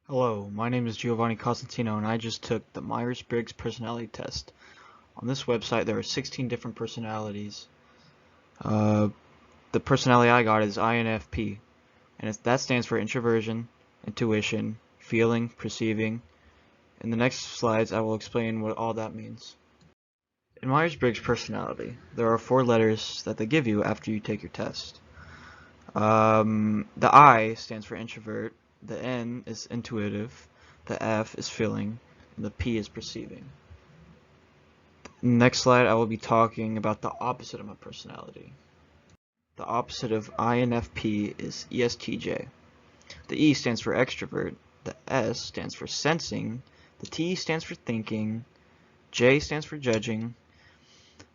Hello, my name is Giovanni Costantino and I just took the Myers-Briggs personality test. On this website there are 16 different personalities. Uh, the personality I got is INFP, and that stands for introversion, intuition, feeling, perceiving. In the next slides I will explain what all that means. In Myers-Briggs personality, there are 4 letters that they give you after you take your test. The I stands for introvert, the N is intuitive, the F is feeling, and the P is perceiving. Next slide, I will be talking about the opposite of my personality. The opposite of INFP is ESTJ. The E stands for extrovert, the S stands for sensing, the T stands for thinking, J stands for judging.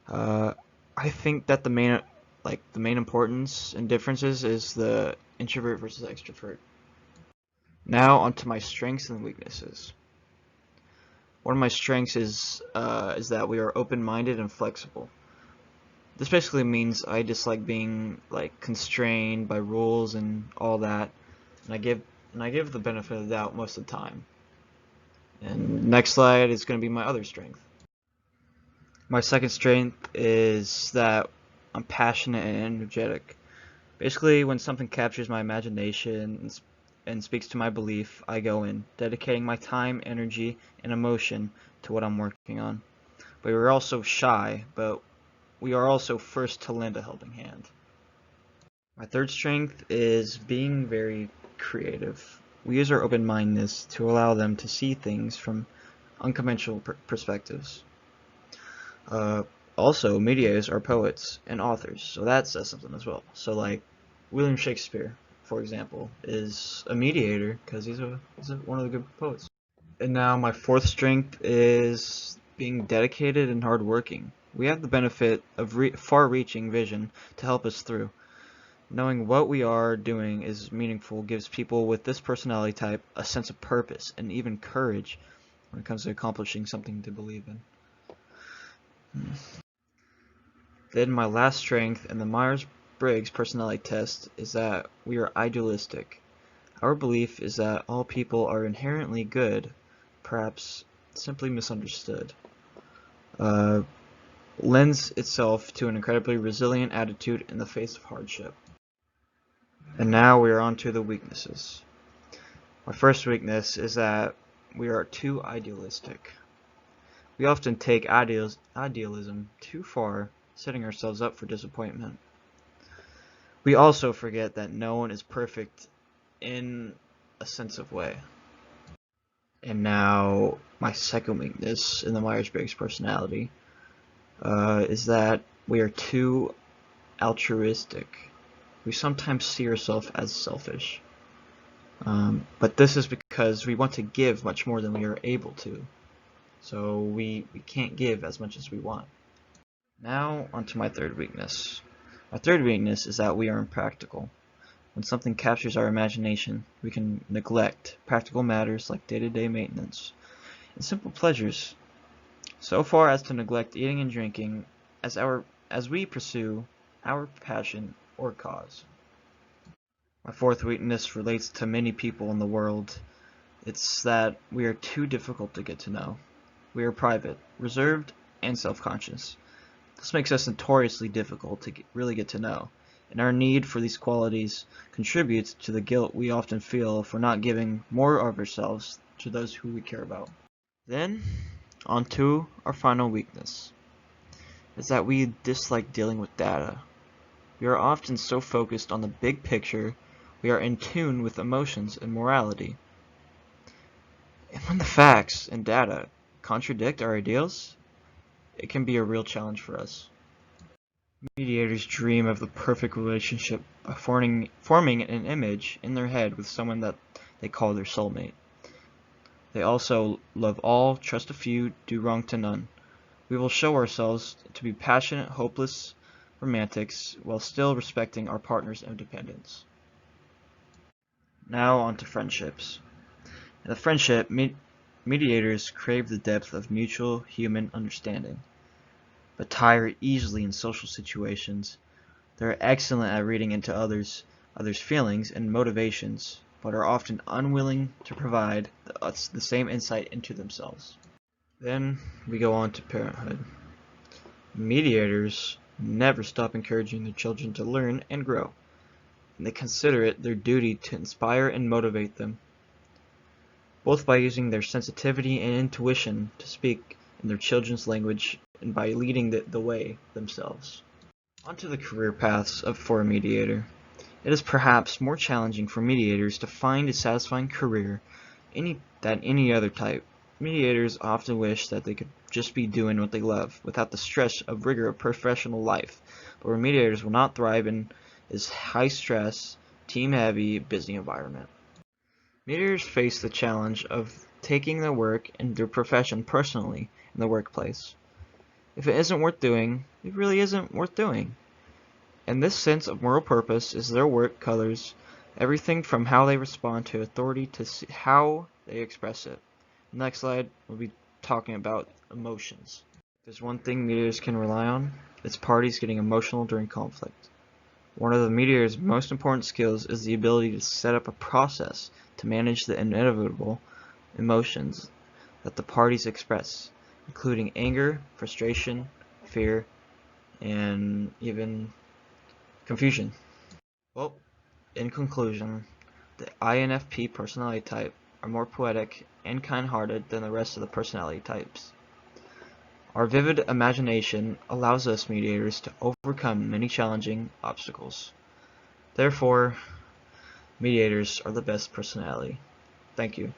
I think that the main importance and differences is the introvert versus extrovert. Now onto my strengths and weaknesses. One of my strengths is that we are open-minded and flexible. This basically means I dislike being constrained by rules and all that, and I give the benefit of the doubt most of the time. And next slide is going to be my other strength. My second strength is that I'm passionate and energetic. Basically, when something captures my imagination and speaks to my belief, I go in, dedicating my time, energy, and emotion to what I'm working on. But we're also shy, but we are also first to lend a helping hand. My third strength is being very creative. We use our open-mindedness to allow them to see things from unconventional perspectives. Also, mediators are poets and authors, so that says something as well. So William Shakespeare, for example, is a mediator because he's one of the good poets. And now my fourth strength is being dedicated and hardworking. We have the benefit of far-reaching vision to help us through. Knowing what we are doing is meaningful gives people with this personality type a sense of purpose and even courage when it comes to accomplishing something to believe in. Then my last strength in the Myers-Briggs personality test is that we are idealistic. Our belief is that all people are inherently good, perhaps simply misunderstood. Lends itself to an incredibly resilient attitude in the face of hardship. And now we are on to the weaknesses. My first weakness is that we are too idealistic. We often take idealism too far, setting ourselves up for disappointment. We also forget that no one is perfect in a sense of way. And now my second weakness in the Myers-Briggs personality is that we are too altruistic. We sometimes see ourselves as selfish. But this is because we want to give much more than we are able to. So we can't give as much as we want. Now onto my third weakness. My third weakness is that we are impractical. When something captures our imagination, we can neglect practical matters like day-to-day maintenance and simple pleasures, so far as to neglect eating and drinking as we pursue our passion or cause. My fourth weakness relates to many people in the world. It's that we are too difficult to get to know. We are private, reserved, and self-conscious. This makes us notoriously difficult to really get to know, and our need for these qualities contributes to the guilt we often feel for not giving more of ourselves to those who we care about. Then, on to our final weakness, is that we dislike dealing with data. We are often so focused on the big picture, we are in tune with emotions and morality. And when the facts and data contradict our ideals, it can be a real challenge for us. Mediators dream of the perfect relationship by forming an image in their head with someone that they call their soulmate. They also love all, trust a few, do wrong to none. We will show ourselves to be passionate, hopeless romantics while still respecting our partner's independence. Now on to friendships. In a friendship, mediators crave the depth of mutual human understanding, but tire easily in social situations. They are excellent at reading into others' feelings and motivations, but are often unwilling to provide us the same insight into themselves. Then we go on to parenthood. Mediators never stop encouraging their children to learn and grow, and they consider it their duty to inspire and motivate them, both by using their sensitivity and intuition to speak in their children's language and by leading the way themselves. Onto the career paths for a mediator. It is perhaps more challenging for mediators to find a satisfying career than any other type. Mediators often wish that they could just be doing what they love without the stress of rigor of professional life, but where mediators will not thrive in is high-stress, team-heavy, busy environment. Mediators face the challenge of taking their work and their profession personally in the workplace. If it isn't worth doing, it really isn't worth doing. And this sense of moral purpose is their work colors everything from how they respond to authority to how they express it. Next slide, we'll be talking about emotions. If there's one thing mediators can rely on, it's parties getting emotional during conflict. One of the mediator's most important skills is the ability to set up a process to manage the inevitable emotions that the parties express, including anger, frustration, fear, and even confusion. Well, in conclusion, the INFP personality type are more poetic and kind-hearted than the rest of the personality types. Our vivid imagination allows us mediators to overcome many challenging obstacles. Therefore, mediators are the best personality. Thank you.